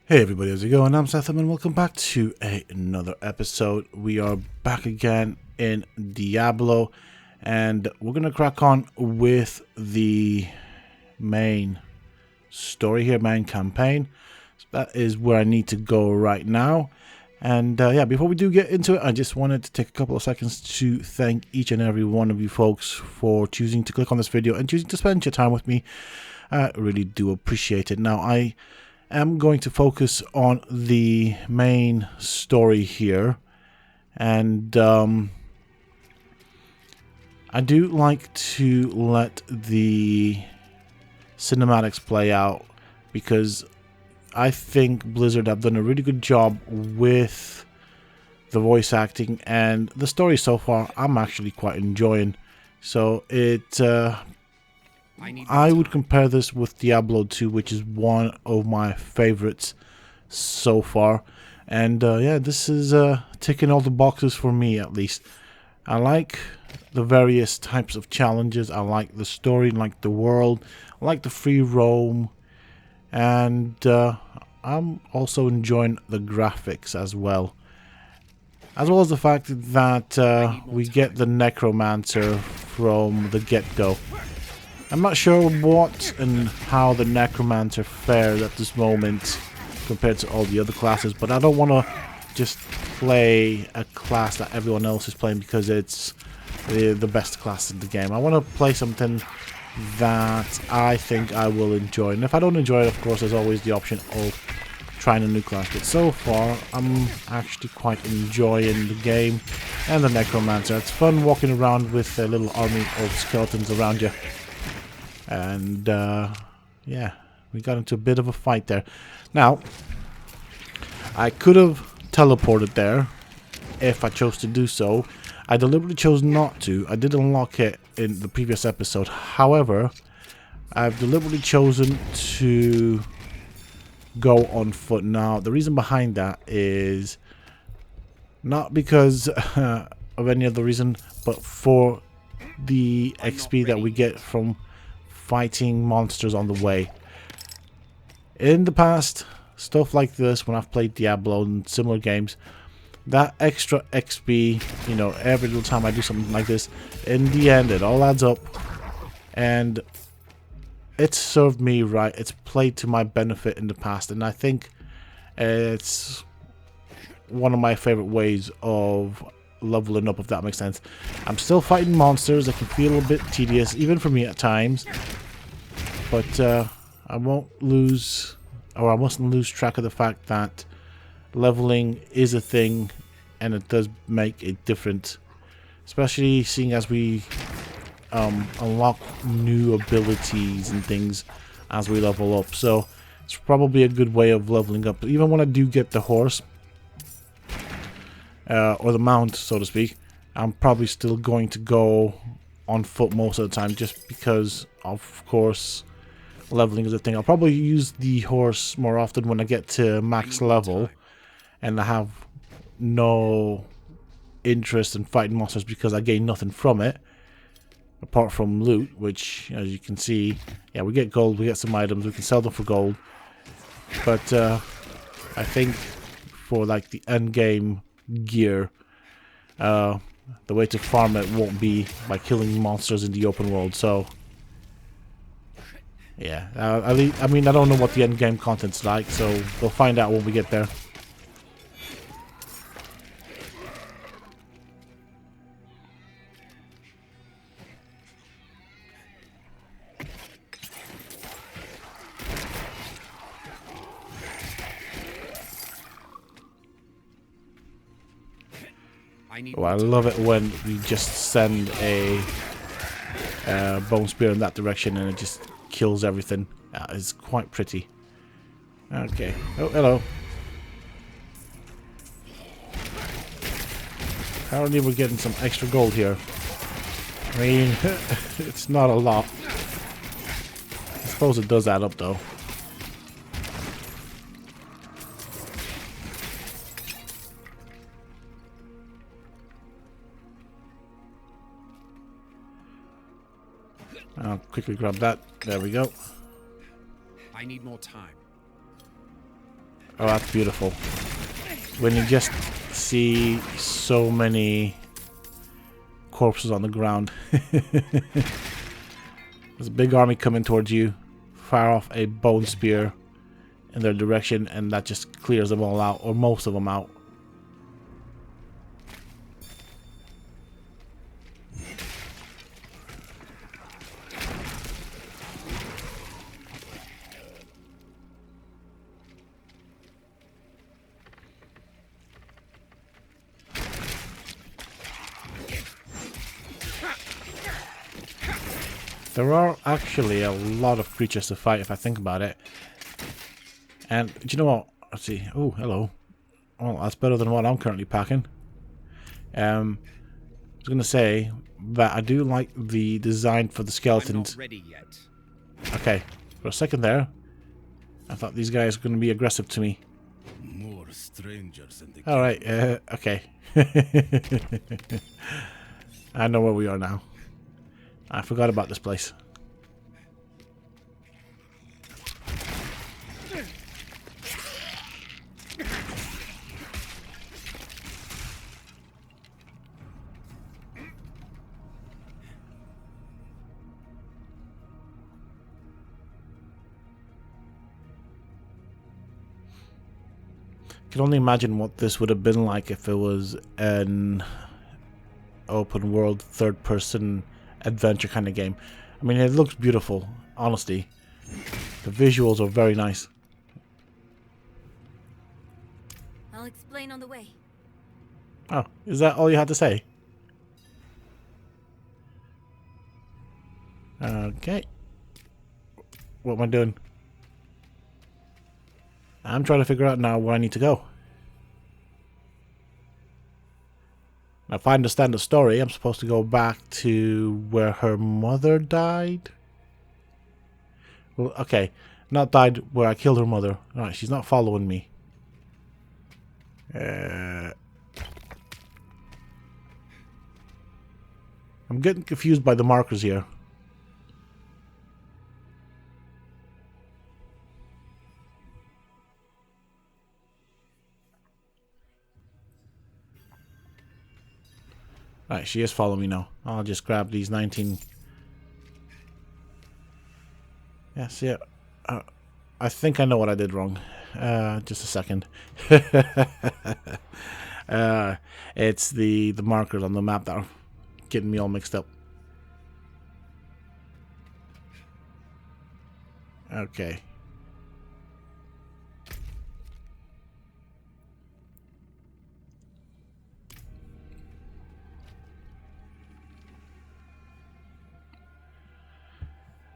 Hey everybody, how's it going? I'm Sethum and welcome back to another episode. We are back again in Diablo and we're going to crack on with the main story here, main campaign. So that is where I need to go right now. And yeah, before we do get into it, I just wanted to take a couple of seconds to thank each and every one of you folks for choosing to click on this video and choosing to spend your time with me. I really do appreciate it. Now, I'm going to focus on the main story here, and I do like to let the cinematics play out because I think Blizzard have done a really good job with the voice acting, and the story so far I'm actually quite enjoying. So I would compare this with Diablo 2, which is one of my favorites so far. And yeah, this is ticking all the boxes for me, at least. I like the various types of challenges. I like the story, I like the world, I like the free roam. And I'm also enjoying the graphics as well. As well as the fact that we get the Necromancer from the get-go. I'm not sure what and how the Necromancer fares at this moment compared to all the other classes, but I don't want to just play a class that everyone else is playing because it's the best class in the game. I want to play something that I think I will enjoy, and if I don't enjoy it, of course, there's always the option of trying a new class. But so far, I'm actually quite enjoying the game and the Necromancer. It's fun walking around with a little army of skeletons around you. And yeah, we got into a bit of a fight there. Now, I could have teleported there if I chose to do so. I deliberately chose not to. I did unlock it in the previous episode. However, I've deliberately chosen to go on foot. Now, the reason behind that is not because of any other reason, but for the XP that we get from fighting monsters on the way. In the past, stuff like this, when I've played Diablo and similar games, that extra XP, you know, every little time I do something like this, in the end, it all adds up. And it's served me right. It's played to my benefit in the past. And I think it's one of my favorite ways of leveling up, if that makes sense. I'm still fighting monsters that can feel a bit tedious, even for me at times, but I won't lose, or I mustn't lose track of the fact that leveling is a thing and it does make a difference, especially seeing as we unlock new abilities and things as we level up. So it's probably a good way of leveling up. Even when I do get the horse, or the mount, so to speak, I'm probably still going to go on foot most of the time, just because, of course, leveling is a thing. I'll probably use the horse more often when I get to max level, and I have no interest in fighting monsters because I gain nothing from it, apart from loot, which, as you can see, yeah, we get gold, we get some items, we can sell them for gold, but I think for, like, the end game gear, the way to farm it won't be by killing monsters in the open world. So yeah, I mean, I don't know what the end game content's like, so we'll find out when we get there. Oh, I love it when we just send a bone spear in that direction and it just kills everything. It's quite pretty. Okay. Oh, hello. Apparently we're getting some extra gold here. I mean, it's not a lot. I suppose it does add up, though. I'll quickly grab that. There we go. I need more time. Oh, that's beautiful. When you just see so many corpses on the ground. There's a big army coming towards you. Fire off a bone spear in their direction, and that just clears them all out, or most of them out. There are actually a lot of creatures to fight if I think about it. And do you know what? Let's see. Oh, hello. Well, that's better than what I'm currently packing. I was going to say that I do like the design for the skeletons. I'm not ready yet. Okay, for a second there, I thought these guys were going to be aggressive to me. More strangers in the Alright, okay. I know where we are now. I forgot about this place. I can only imagine what this would have been like if it was an open world third person adventure kind of game. I mean, it looks beautiful, honestly. The visuals are very nice. I'll explain on the way. Oh, is that all you had to say? Okay. What am I doing? I'm trying to figure out now where I need to go. Now, if I understand the story, I'm supposed to go back to where her mother died? Well, okay. Not died where I killed her mother. Alright, she's not following me. I'm getting confused by the markers here. Alright, she is following me now. I'll just grab these 19. Yes, yeah. I think I know what I did wrong. Just a second. It's the markers on the map that are getting me all mixed up. Okay.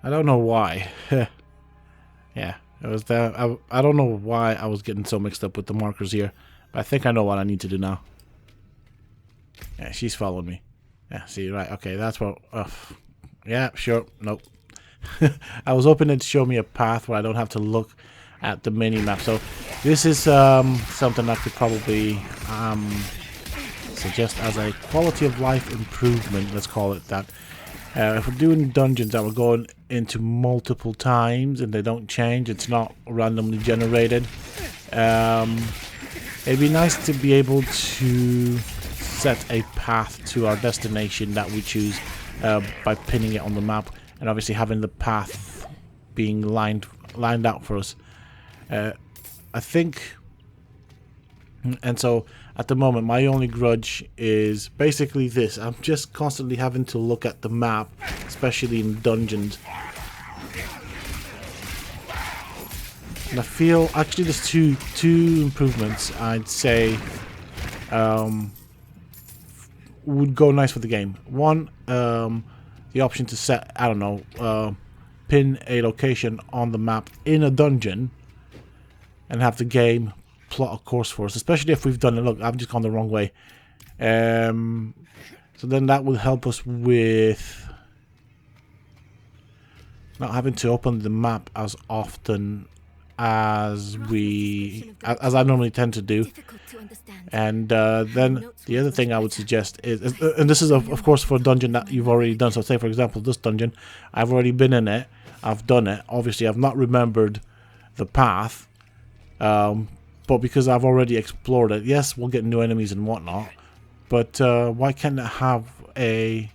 I don't know why. Yeah, it was that. I don't know why I was getting so mixed up with the markers here, but I think I know what I need to do now. Yeah, she's following me. Yeah, see, right, okay, that's what. Yeah, sure, nope. I was hoping it'd show me a path where I don't have to look at the mini map. So this is something I could probably suggest as a quality of life improvement. Let's call it that. If we're doing dungeons that we're going into multiple times and they don't change, it's not randomly generated, it'd be nice to be able to set a path to our destination that we choose by pinning it on the map, and obviously having the path being lined out for us. I think, and so at the moment my only grudge is basically this. I'm just constantly having to look at the map, especially in dungeons. And I feel actually there's two improvements I'd say would go nice for the game. One, the option to set, I don't know, pin a location on the map in a dungeon and have the game plot a course for us, especially if we've done it. Look, I've just gone the wrong way. So then that will help us with not having to open the map as often as I normally tend to do. And then the other thing I would suggest is, and this is of course for a dungeon that you've already done. So say for example this dungeon, I've already been in it, I've done it. Obviously I've not remembered the path. but because I've already explored it, yes, we'll get new enemies and whatnot, but why can't it have a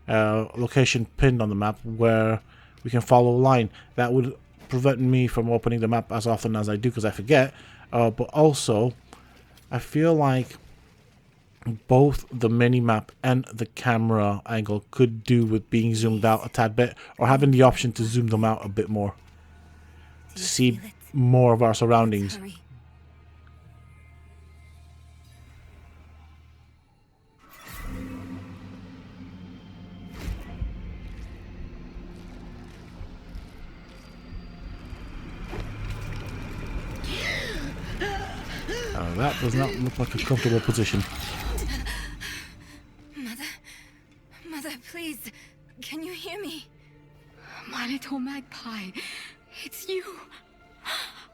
location pinned on the map where we can follow a line? That would prevent me from opening the map as often as I do because I forget, but also I feel like both the mini-map and the camera angle could do with being zoomed out a tad bit, or having the option to zoom them out a bit more to see more of our surroundings. Hurry. That does not look like a comfortable position. Mother, please, can you hear me? My little magpie, it's you.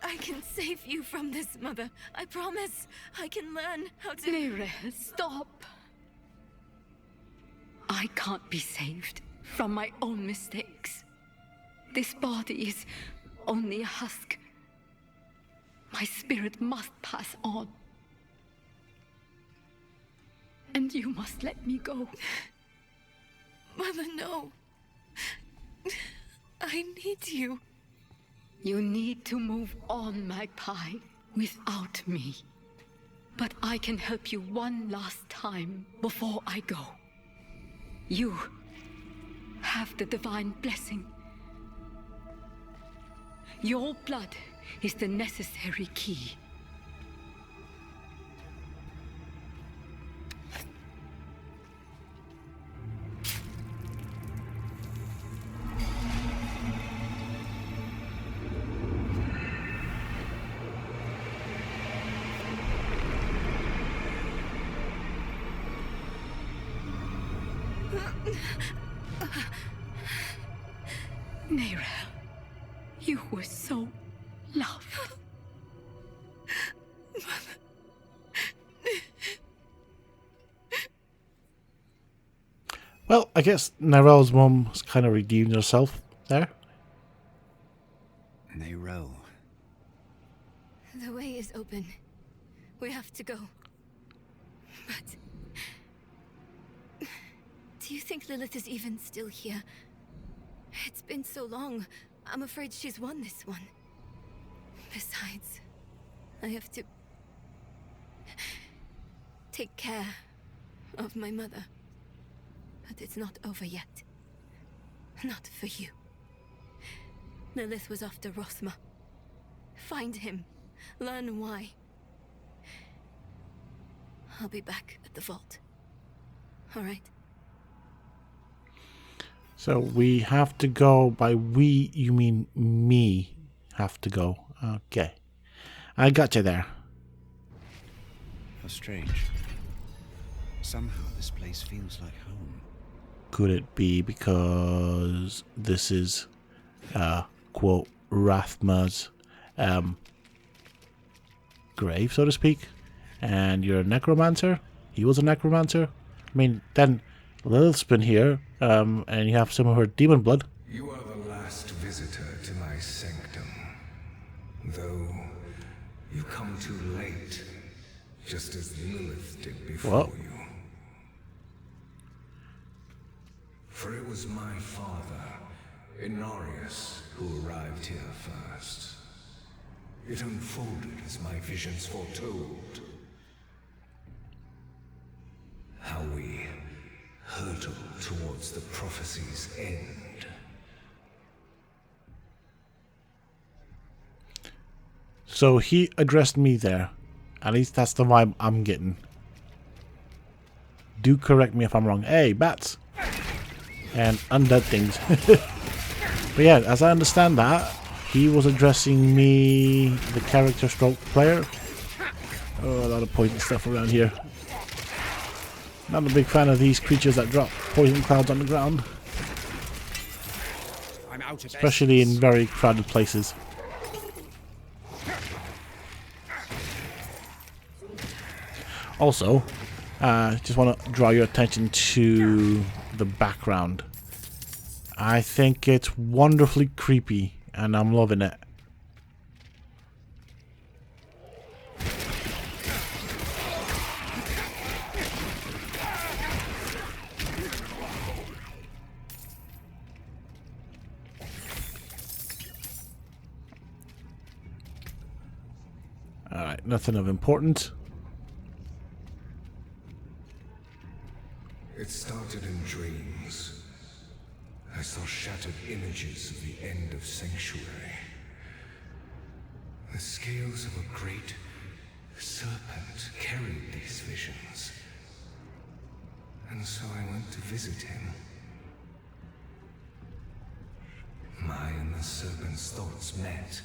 I can save you from this, Mother. I promise. I can learn how to... Nere, stop. I can't be saved from my own mistakes. This body is only a husk. My spirit must pass on. And you must let me go. Mother, no. I need you. You need to move on, Magpie, without me. But I can help you one last time before I go. You have the divine blessing. Your blood is the necessary key. Nerel, you were so loved. Well, I guess Nerel's mum has kind of redeemed herself there. Nerel. The way is open. We have to go. But... do you think Lilith is even still here? It's been so long. I'm afraid she's won this one. Besides, I have to... take care of my mother. But it's not over yet. Not for you. Lilith was after Rothma. Find him. Learn why. I'll be back at the vault. All right? So we have to go. By we, you mean me have to go. Okay. I got you there. How strange. Somehow this place feels like home. Could it be because this is, quote, Rathma's grave, so to speak? And you're a necromancer? He was a necromancer? I mean, then Lilith's been here, and you have some of her demon blood. You are the last visitor to my sanctum. Though you come too late, just as Lilith did before you. For it was my father, Inarius, who arrived here first. It unfolded as my visions foretold. How we hurtle towards the prophecy's end. So he addressed me there. At least that's the vibe I'm getting. Do correct me if I'm wrong. Hey, bats! And undead things. But yeah, as I understand that, he was addressing me, the character stroke player. Oh, a lot of poison stuff around here. Not a big fan of these creatures that drop poison clouds on the ground. Especially in very crowded places. Also, just want to draw your attention to the background. I think it's wonderfully creepy, and I'm loving it. Alright, nothing of importance. It started in dreams. I saw shattered images of the end of Sanctuary. The scales of a great serpent carried these visions. And so I went to visit him. My and the serpent's thoughts met,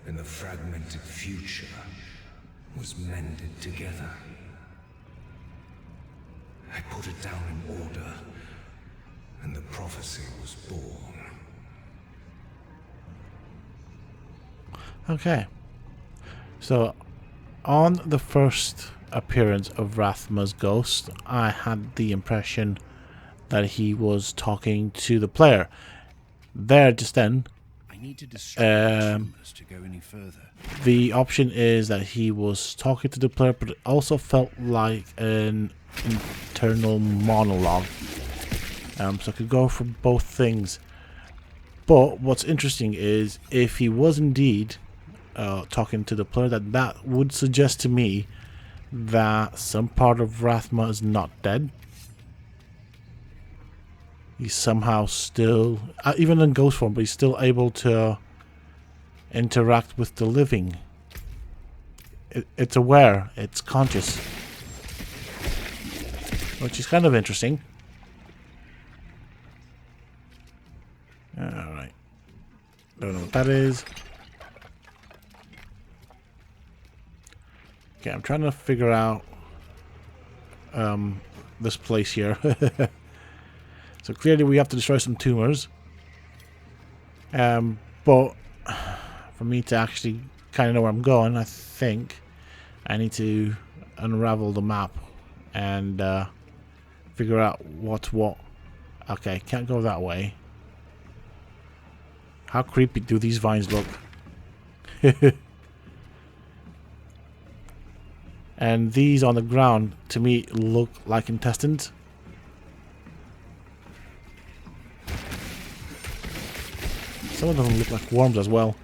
and the fragmented future was mended together. I put it down in order, and the prophecy was born. Okay. So, on the first appearance of Rathma's ghost, I had the impression that he was talking to the player. There, just then, I need to destroy the tumors to go any further. the option is that he was talking to the player, but it also felt like an internal monologue. So I could go for both things. But what's interesting is if he was indeed talking to the player, that would suggest to me that some part of Rathma is not dead. He's somehow still, even in ghost form, but he's still able to interact with the living. It's aware, it's conscious, which is kind of interesting. Alright. Don't know what that is. Okay, I'm trying to figure out this place here. So clearly we have to destroy some tumors. But for me to actually kind of know where I'm going, I think I need to unravel the map and figure out what's what. Okay, can't go that way. How creepy do these vines look? And these on the ground, to me, look like intestines. Some of them look like worms as well.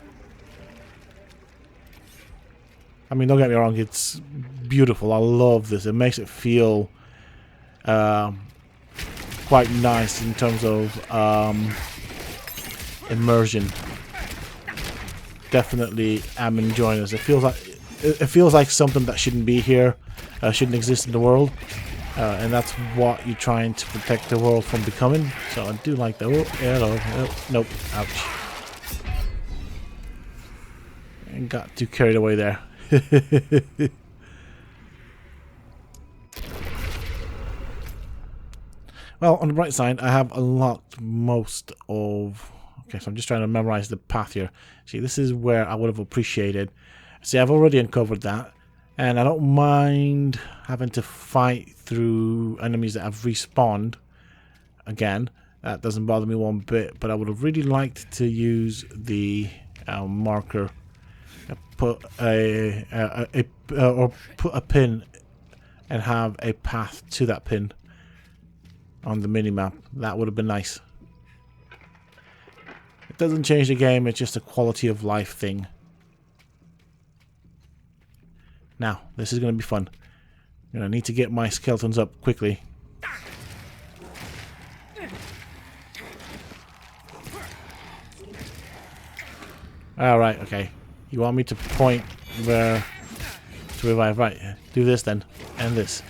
I mean, don't get me wrong, it's beautiful. I love this. It makes it feel quite nice in terms of immersion. Definitely am enjoying this. It feels like something that shouldn't be here, shouldn't exist in the world, and that's what you're trying to protect the world from becoming. So I do like that. Oh, hello. Oh, nope. Ouch. And got too carried away there. Well, on the bright side, I have unlocked most of... Okay, so I'm just trying to memorize the path here. See, this is where I would have appreciated. See, I've already uncovered that. And I don't mind having to fight through enemies that have respawned. Again, that doesn't bother me one bit. But I would have really liked to use the marker. Put or put a pin and have a path to that pin on the minimap. That would have been nice. It doesn't change the game, it's just a quality of life thing. Now, this is going to be fun. I'm going to need to get my skeletons up quickly. Alright, okay. You want me to point where to revive? Right, do this then. And this.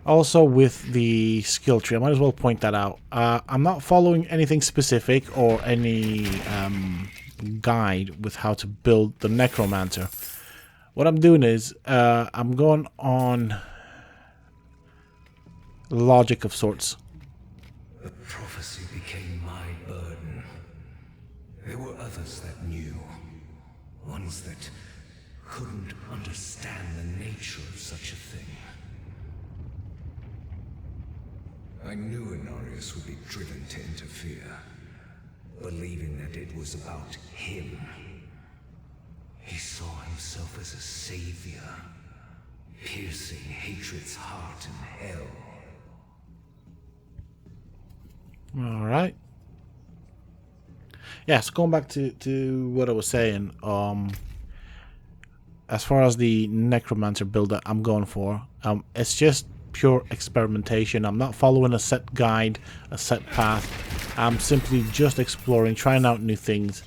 Also, with the skill tree, I might as well point that out. I'm not following anything specific or any guide with how to build the Necromancer. What I'm doing is I'm going on logic of sorts. The prophecy became my burden. There were others that knew. Ones that couldn't understand the nature of such a thing. I knew Inarius would be driven to interfere. believing that it was about him. He saw himself as a savior, piercing hatred's heart in hell. All right. Yeah, so going back to what I was saying, as far as the Necromancer build that I'm going for, it's just pure experimentation. I'm not following a set guide, a set path. I'm simply just exploring, trying out new things,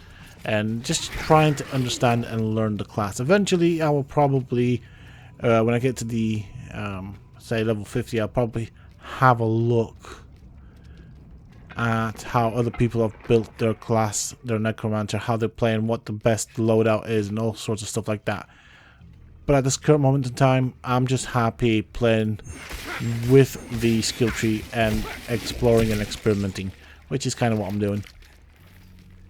and just trying to understand and learn the class. Eventually, I will probably, when I get to the, say, level 50, I'll probably have a look at how other people have built their class, their Necromancer, how they're playing, what the best loadout is, and all sorts of stuff like that. But at this current moment in time, I'm just happy playing with the skill tree and exploring and experimenting, which is kind of what I'm doing.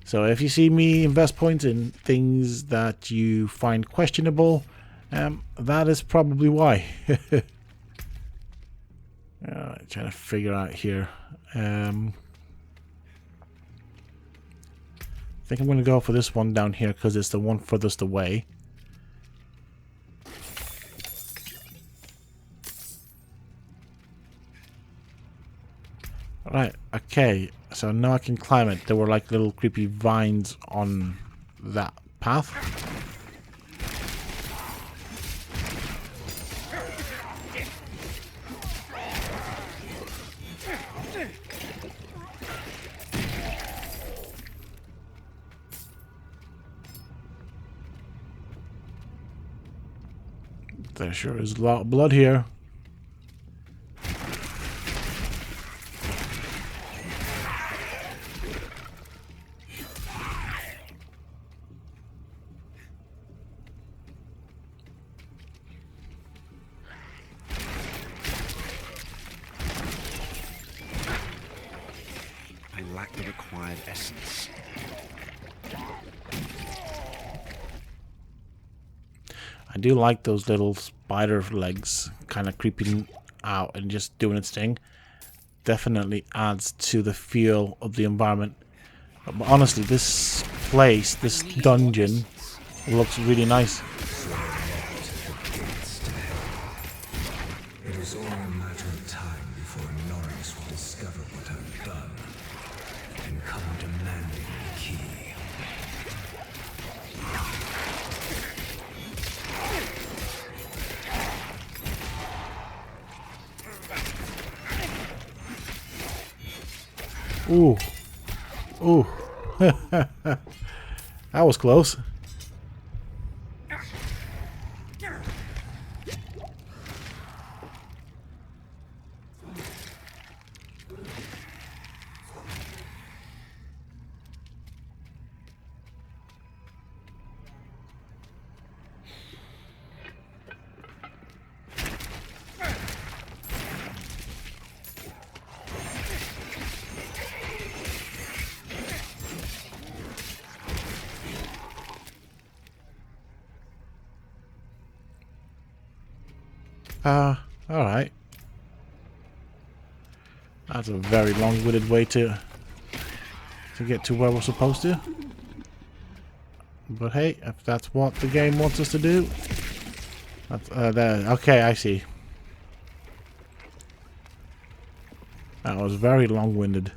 So if you see me invest points in things that you find questionable, that is probably why. Trying to figure out here. I think I'm going to go for this one down here because it's the one furthest away. Alright, okay, so now I can climb it. There were like little creepy vines on that path. There sure is a lot of blood here. I lack the required essence. I do like those little spider legs kind of creeping out and just doing its thing. Definitely adds to the feel of the environment. But honestly, this place, this dungeon, looks really nice. It was only a matter of time before Norris would discover what I've done and come demanding the key. Ooh. Ooh. That was close. Alright. That's a very long-winded way to get to where we're supposed to. But hey, if that's what the game wants us to do, that's, there. Okay, I see. That was very long-winded.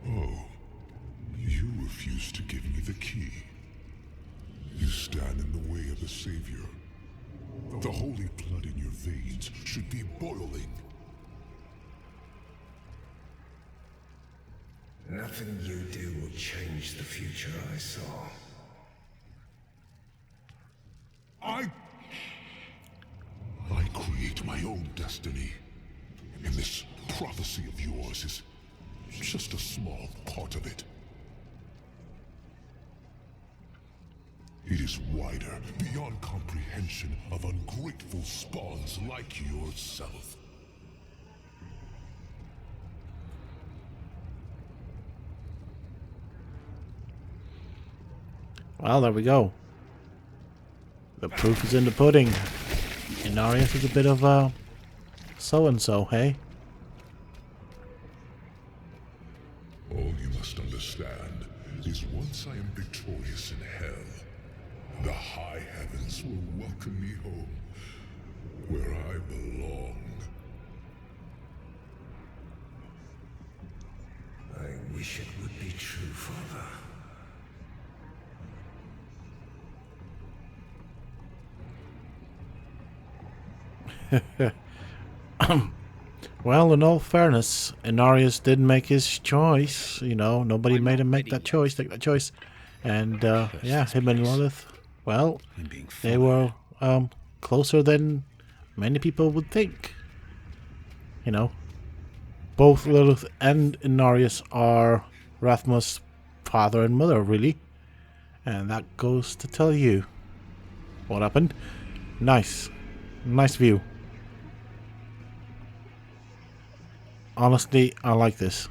Oh, you refuse to give me the key. You stand in the way of the Savior. The holy blood in your veins should be boiling. Nothing you do will change the future I saw. I create my own destiny. And this prophecy of yours is just a small part of it. It is wider, beyond comprehension of ungrateful spawns like yourself. Well, there we go. The proof is in the pudding. Inarius is a bit of so-and-so, hey? All you must understand is once I am victorious in hell, the high heavens will welcome me home, where I belong. I wish it would be true, Father. Well, in all fairness, Inarius did make his choice. You know, nobody made him make that choice, take that choice. And, yeah, him and Lilith, well, they were, closer than many people would think. You know, both Lilith and Inarius are Rathma's father and mother, really. And that goes to tell you what happened. Nice. Nice view. Honestly, I like this.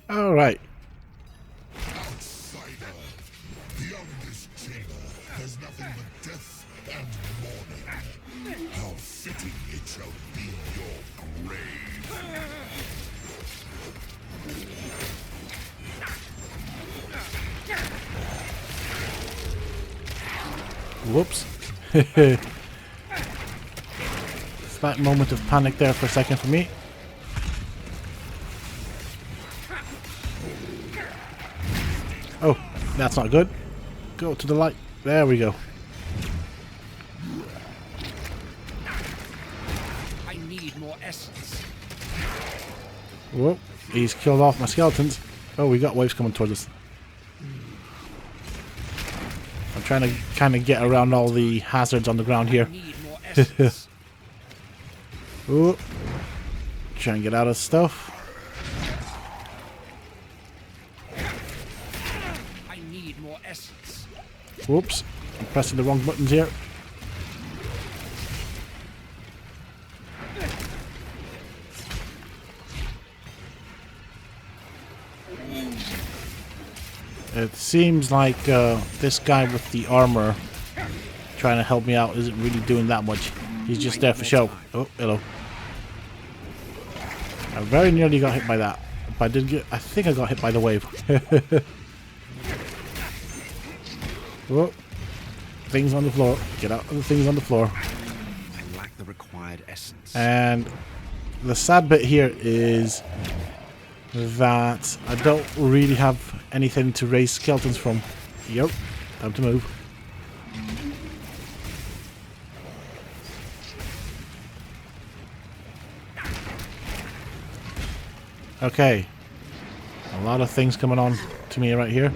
All right. Outsider, beyond this chamber, there's nothing but death and mourning. How fitting it shall be your grave. Whoops. Slight moment of panic there for a second for me. Oh, that's not good. Go to the light. There we go. I need more essence. Whoa, he's killed off my skeletons. Oh, we got waves coming towards us. I'm trying to kind of get around all the hazards on the ground here. Need more essence. Ooh. Try and get out of stuff. I need more essence. Whoops. I'm pressing the wrong buttons here. It seems like this guy with the armor trying to help me out isn't really doing that much. He's just there for show. Oh, hello. I very nearly got hit by that. But I think I got hit by the wave. Whoa. Things on the floor. Get out of the things on the floor. I lack the required essence. And the sad bit here is that I don't really have anything to raise skeletons from. Yep. Time to move. Okay. A lot of things coming on to me right here.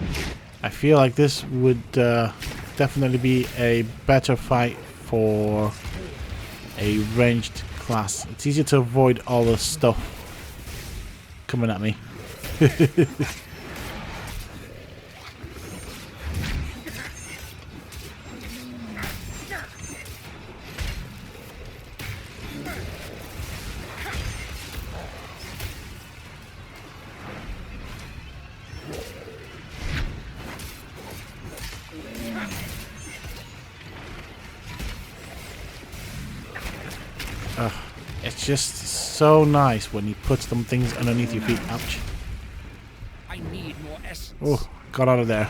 I feel like this would definitely be a better fight for a ranged class. It's easier to avoid all the stuff coming at me. It's just so nice when he puts them things underneath your feet. Ouch. I need more essence. Oh, got out of there.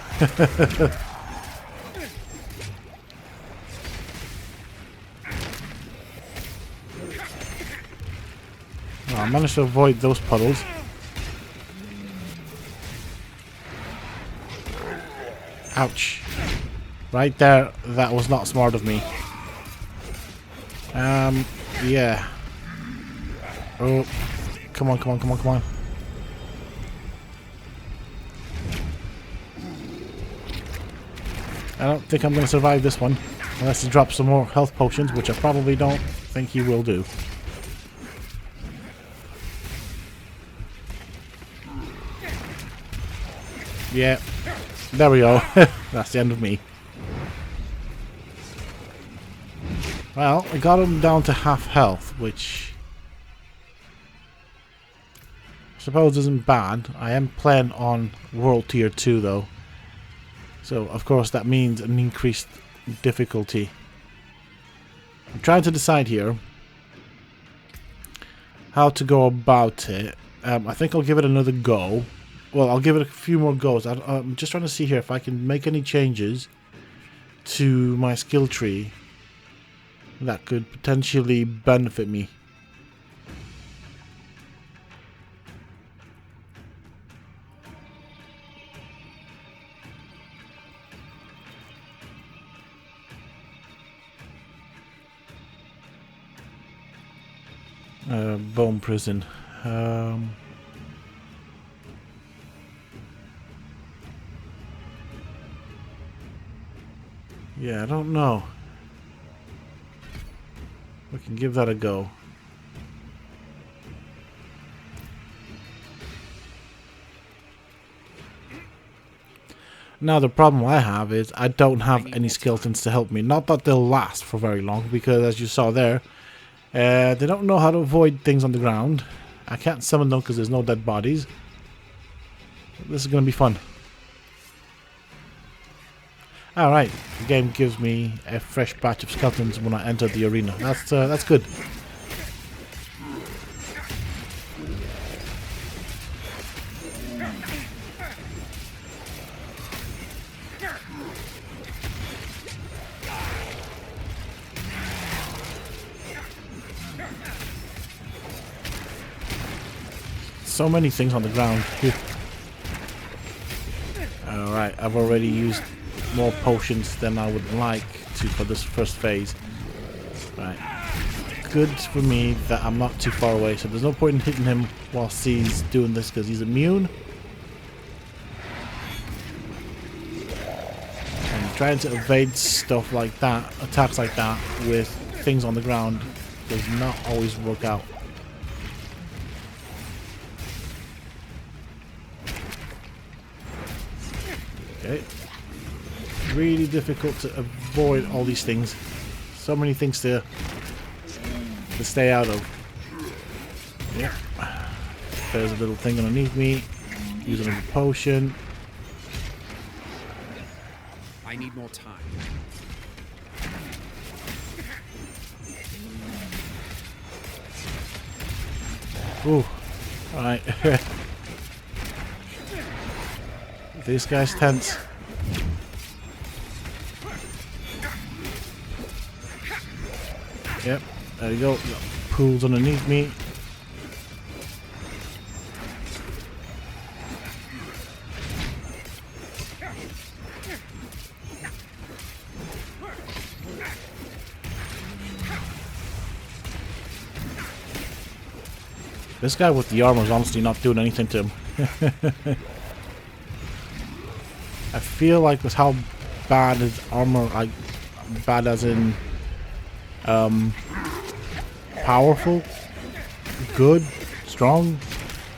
Oh, I managed to avoid those puddles. Ouch. Right there, that was not smart of me. Yeah. Oh, come on, come on, come on, come on. I don't think I'm going to survive this one. Unless he drops some more health potions, which I probably don't think he will do. Yeah. There we go. That's the end of me. Well, I got him down to half health, which I suppose isn't bad. I am playing on World Tier 2 though. So, of course, that means an increased difficulty. I'm trying to decide here how to go about it. I think I'll give it another go. Well, I'll give it a few more goes. I'm just trying to see here if I can make any changes to my skill tree that could potentially benefit me. Bone prison. Yeah, I don't know. We can give that a go. Now the problem I have is I don't have any skeletons to help me. Not that they'll last for very long, because as you saw there, they don't know how to avoid things on the ground. I can't summon them because there's no dead bodies. This is going to be fun. Alright, the game gives me a fresh batch of skeletons when I enter the arena. That's good. So many things on the ground. Alright, I've already used more potions than I would like to for this first phase. Right. Good for me that I'm not too far away, so there's no point in hitting him whilst he's doing this because he's immune. And trying to evade stuff like that, attacks like that, with things on the ground does not always work out. Okay. Really difficult to avoid all these things. So many things to stay out of. Yep. There's a little thing underneath me. Use another potion. I need more time. Ooh. Alright. This guy's tense. Yep, there you go. Got pools underneath me. This guy with the armor is honestly not doing anything to him. I feel like with how bad his armor, like bad as in powerful, good, strong.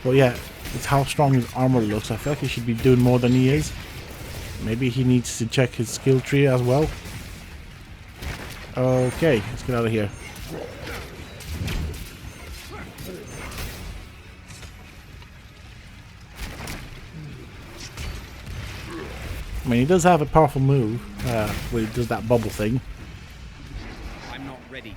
Well, yeah, it's how strong his armor looks. I feel like he should be doing more than he is. Maybe he needs to check his skill tree as well. Okay, let's get out of here. I mean, he does have a powerful move where he does that bubble thing. I'm not ready yet.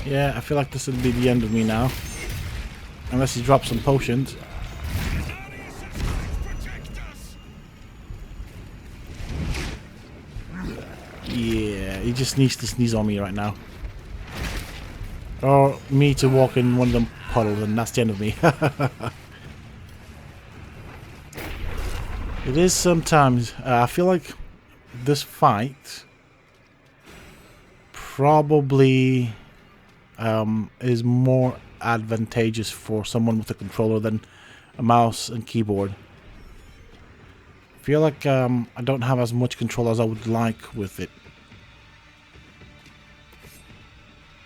Yeah, I feel like this will be the end of me now. Unless he drops some potions. Yeah, he just needs to sneeze on me right now. Or me to walk in one of them puddles, and that's the end of me. It is sometimes. I feel like this fight probably is more advantageous for someone with a controller than a mouse and keyboard. I feel like I don't have as much control as I would like with it.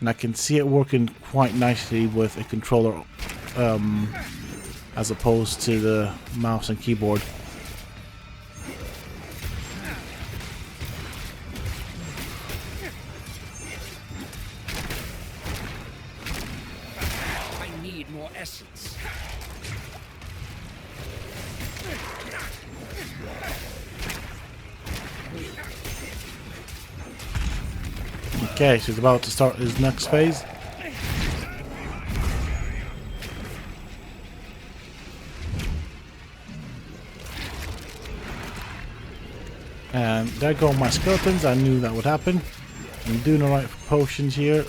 And I can see it working quite nicely with a controller as opposed to the mouse and keyboard. I need more essence. Okay, so he's about to start his next phase. And there go my skeletons. I knew that would happen. I'm doing alright for potions here.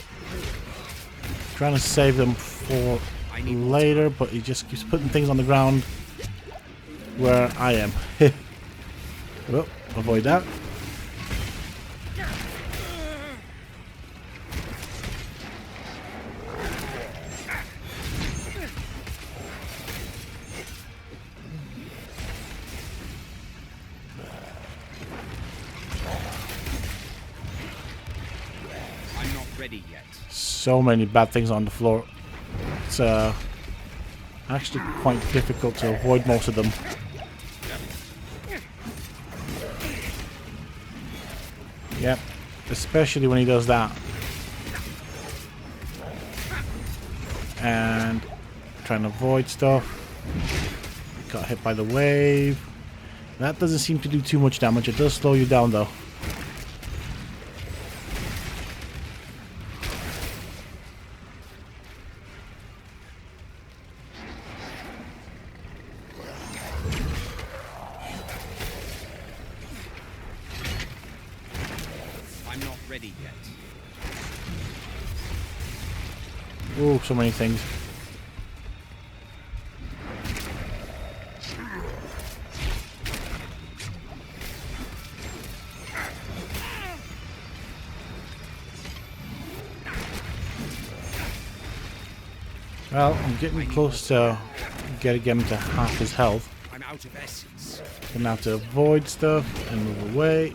Trying to save them for later, but he just keeps putting things on the ground where I am. Well, avoid that. I'm not ready yet. So many bad things on the floor. It's actually quite difficult to avoid most of them. Yep, especially when he does that. And trying to avoid stuff. Got hit by the wave. That doesn't seem to do too much damage. It does slow you down though. I'm not ready yet. Oh, so many things. Well, I'm getting close to getting him to half his health. I'm out of essence. Gonna have to avoid stuff and move away.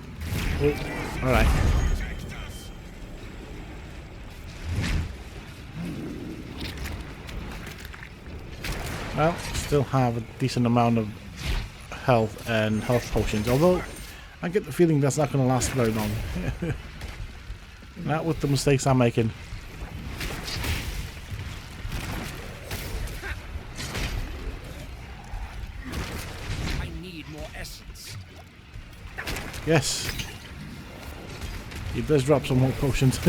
Oh, alright. Well, still have a decent amount of health and health potions, although I get the feeling that's not going to last very long. Not with the mistakes I'm making. I need more essence. Yes. He does drop some more potions.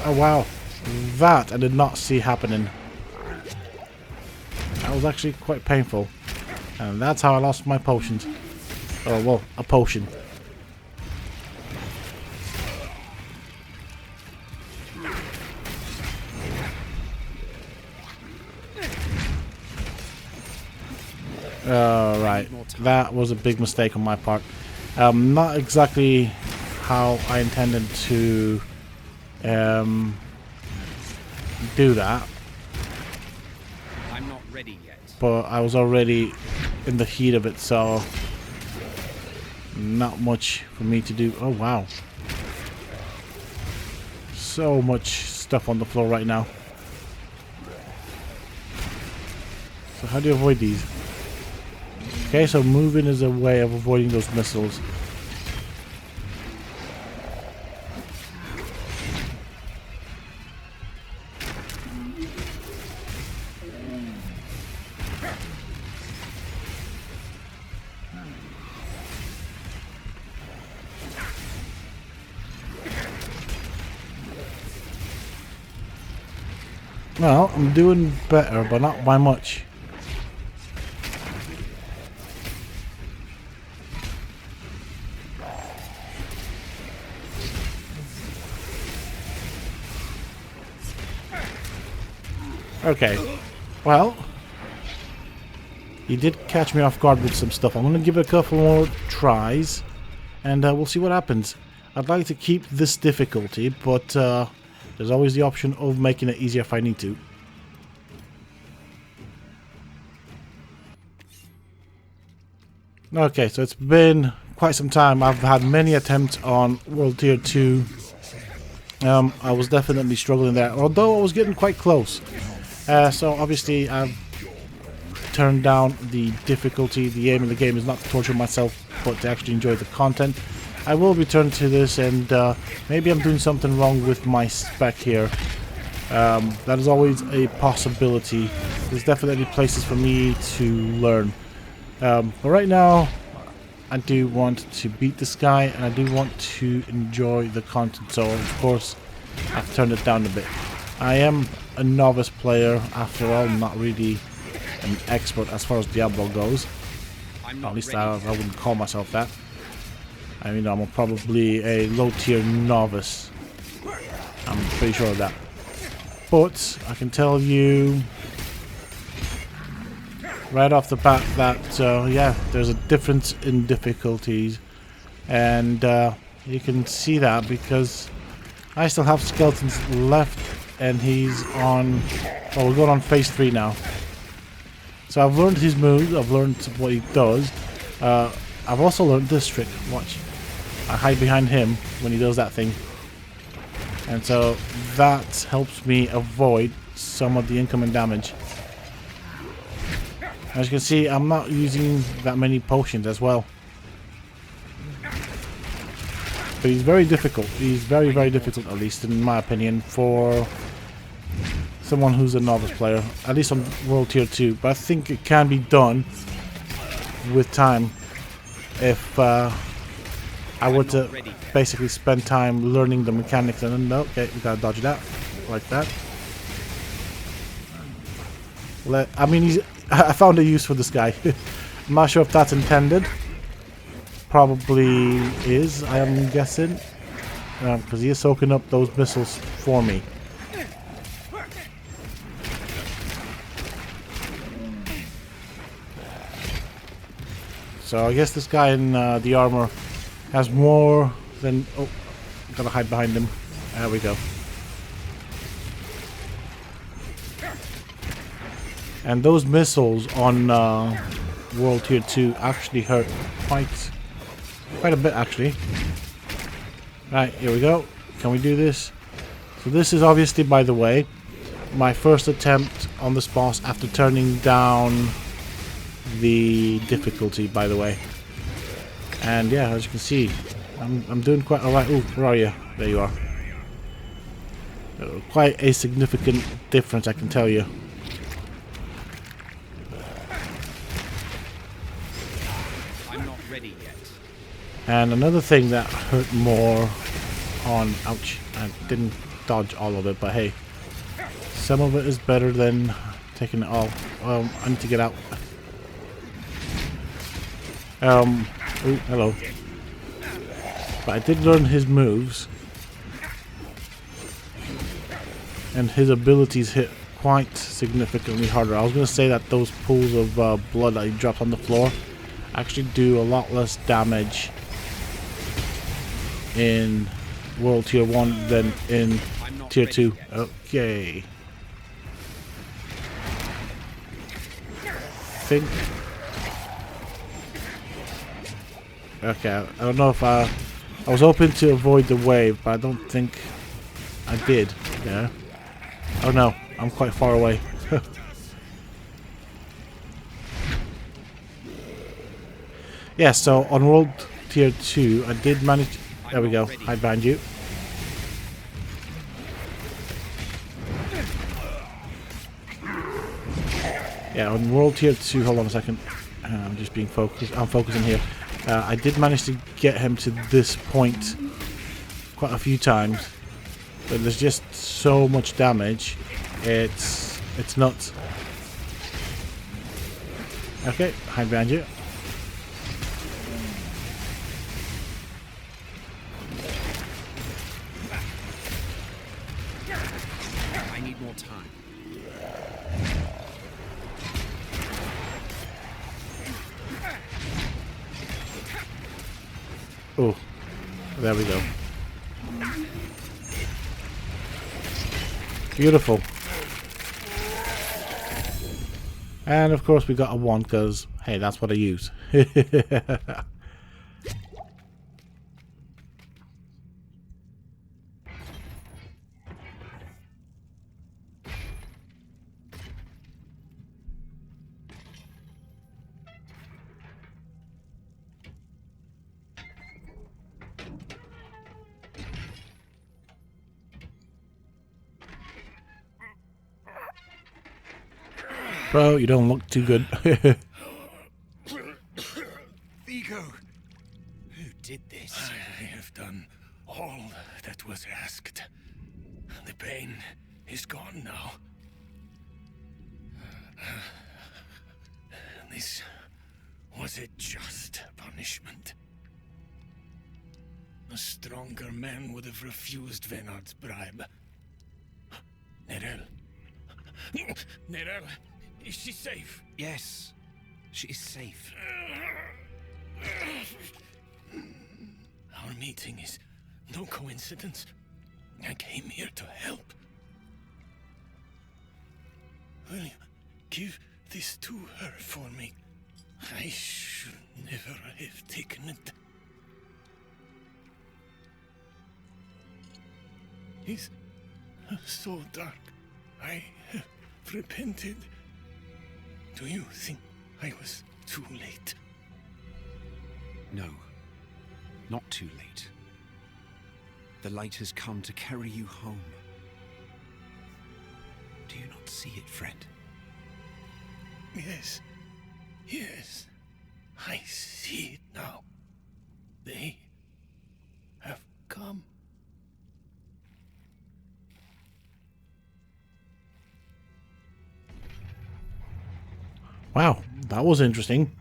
Oh wow. That I did not see happening. That was actually quite painful. And that's how I lost my potions. Oh, well, a potion. Right. That was a big mistake on my part. Not exactly how I intended to do that. I'm not ready yet. But I was already in the heat of it, so not much for me to do. Oh wow. So much stuff on the floor right now. So how do you avoid these? Okay, so moving is a way of avoiding those missiles. Well, I'm doing better, but not by much. Okay, well, he did catch me off guard with some stuff. I'm going to give it a couple more tries, and we'll see what happens. I'd like to keep this difficulty, but there's always the option of making it easier if I need to. Okay, so it's been quite some time. I've had many attempts on World Tier 2 I was definitely struggling there, although I was getting quite close. So obviously I've turned down the difficulty. The aim of the game is not to torture myself, but to actually enjoy the content. I will return to this, and maybe I'm doing something wrong with my spec here. That is always a possibility. There's definitely places for me to learn. But right now, I do want to beat this guy, and I do want to enjoy the content, so of course I've turned it down a bit. I am a novice player, after all. I'm not really an expert as far as Diablo goes. At least I wouldn't call myself that. I mean, I'm probably a low-tier novice. I'm pretty sure of that. But I can tell you right off the bat that, yeah, there's a difference in difficulties. And you can see that because I still have skeletons left, and he's on... Oh, we're going on phase 3 now. So I've learned his moves, I've learned what he does. I've also learned this trick. Watch. I hide behind him when he does that thing. And so that helps me avoid some of the incoming damage. As you can see, I'm not using that many potions as well. But he's very difficult. He's very, very difficult, at least in my opinion, for someone who's a novice player. At least on World Tier 2. But I think it can be done with time if I were to basically spend time learning the mechanics. And then, okay, we gotta dodge that. Like that. I mean, I found a use for this guy. I'm not sure if that's intended. Probably is, I am guessing. Because he is soaking up those missiles for me. So I guess this guy in the armor has more than... Oh, gotta hide behind him. There we go. And those missiles on World Tier 2 actually hurt quite a bit, actually. Right, here we go. Can we do this? So this is obviously, by the way, my first attempt on this boss after turning down the difficulty, by the way. And yeah, as you can see, I'm doing quite alright. Oh, where are you? There you are. Quite a significant difference, I can tell you. I'm not ready yet. And another thing that hurt more on... Ouch. I didn't dodge all of it, but hey. Some of it is better than taking it all. I need to get out. Oh, hello. But I did learn his moves. And his abilities hit quite significantly harder. I was going to say that those pools of blood that he drops on the floor actually do a lot less damage in World Tier 1 than in Tier 2. Okay. Okay, I don't know if I was hoping to avoid the wave, but I don't think I did. Yeah. Oh no, I'm quite far away. Yeah, so on World Tier 2, I did manage... There we go, hide behind you. Yeah, on World Tier 2, hold on a second. I'm just being focused. I'm focusing here. I did manage to get him to this point quite a few times, but there's just so much damage. It's nuts. Okay, hide behind you. I need more time. Oh, there we go. Beautiful. And of course we got a wand because, hey, that's what I use. Bro, you don't look too good. Vigo, who did this? I have done all that was asked. The pain is gone now. This was a just punishment. A stronger man would have refused Venard's bribe. Nerel. Nerel, is she safe? Yes, she is safe. Our meeting is no coincidence. I came here to help. Will you give this to her for me? I should never have taken it. It's so dark. I have repented. Do you think I was too late? No, not too late. The light has come to carry you home. Do you not see it, friend? Yes. Yes. I see it now. They have come. Wow, that was interesting.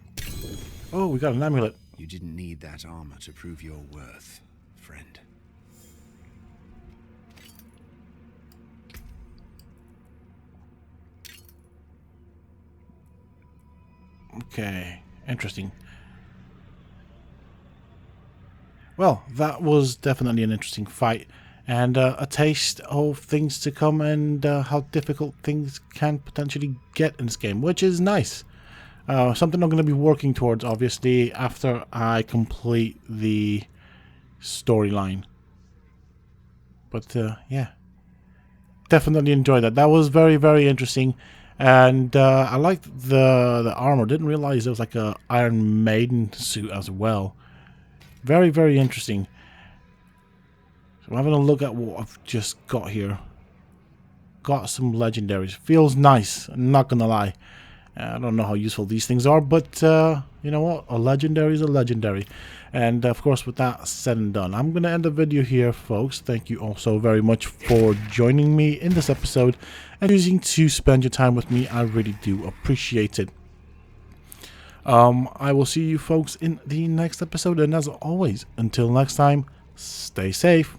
Oh, we got an amulet. You didn't need that armor to prove your worth, friend. Okay, interesting. Well, that was definitely an interesting fight, and a taste of things to come, and how difficult things can potentially get in this game, which is nice. Something I'm going to be working towards, obviously, after I complete the storyline. But yeah, definitely enjoyed that. That was very, very interesting. And I liked the armor. Didn't realize it was like a Iron Maiden suit as well. Very, very interesting. So I'm having a look at what I've just got here. Got some legendaries. Feels nice, I'm not gonna lie. I don't know how useful these things are, but you know what? A legendary is a legendary. And of course, with that said and done, I'm going to end the video here, folks. Thank you all so very much for joining me in this episode and choosing to spend your time with me. I really do appreciate it. I will see you folks in the next episode. And as always, until next time, stay safe.